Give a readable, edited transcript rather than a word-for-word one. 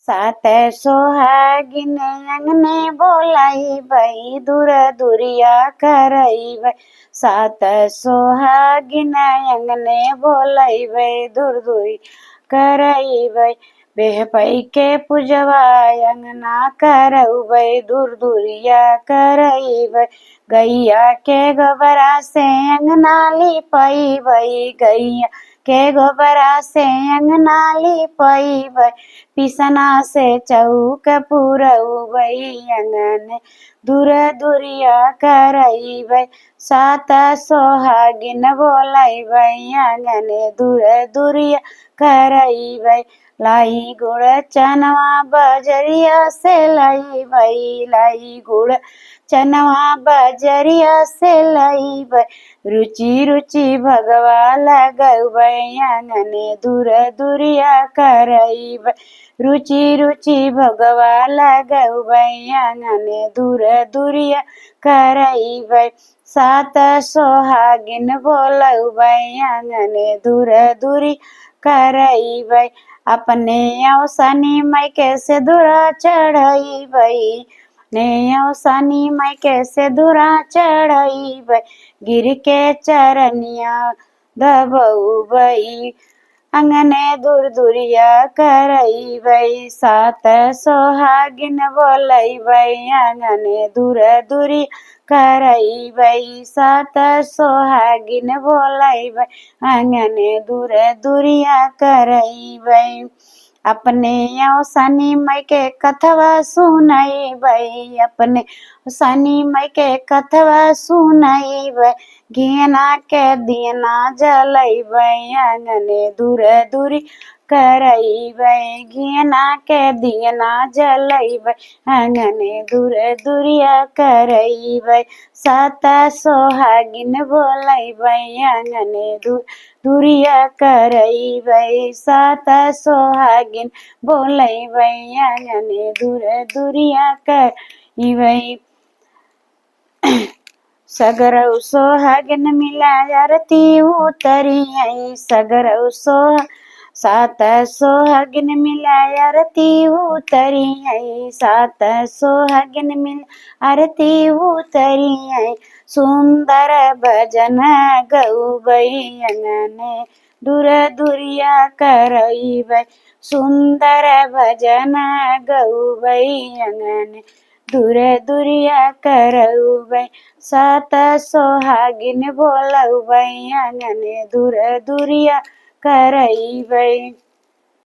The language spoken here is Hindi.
सात सोहागिन अंगने बोलाइबै दूर दुरिया करैबै। सात सोहागिन अंगने बोलाइबै दूर दूरी करैबै। बेहपै के पूजवा अंगना करौबै दूर दुरिया करैबै। गैया के गोबरा से अंगना लिपैबै। गैया के गोबरा से अंगना लिपैबै। पिसना से चौक पुरौबै अंगने दूर दुरिया करैबै। सात सोहागिन बोलाइबै अंगने दूर दुरिया करैबै। लाई गुड़ चनवा बजरिया से लैबै। लाई गुड़ चनवा बजरिया से लैबै। रुचि रुचि भगवा लगौबै अंगने दूर दुरिया करैबै। रुचि रुचि भगवा लगौबै अंगने दूर दुरिया करैबै। सात सोहागिन बोलौबै अंगने दूर दुरी करैबै। अपने औसनी मायके से दूरा चढ़ैबै। ने औसनी मायके से दूरा चढ़ैबै। गिर के चरनिया दबौबै अंगने दूर दुरिया करैबै। सात सोहागिन बोलैबै अंगने दूर दुरी करैबै। सात सोहागिन बोलैबै अंगने दूर दुरिया करैबै। अपने औसनी मायके कथवा सुनैबै। अपने औसनी मायके कथवा सुनैबै। घिना के दियना जलैबै अंगने दूर दुरी करैबै। घिना के दियना जलैबै अंगने दूर दुरिया करैबै। सात सोहागिन बोलैबै अंगने दूर दुरिया करैबै। सात सोहागिन बोलैबै अंगने दूर दुरिया करैबै। सगरौ सोहागिन मिला आरती उतरियै। सगरौ सात सोहागिन मिला आरती उतरियै। सात सोहागिन मिला आरती उतरियै। सुंदर भजन गौबै अंगने दूर दुरिया करैबै। सुंदर भजन गौबै अंगने दूर दुरिया करौबै। सात सोहागिन बोलौबै अंगने दूर दुरिया करैबै।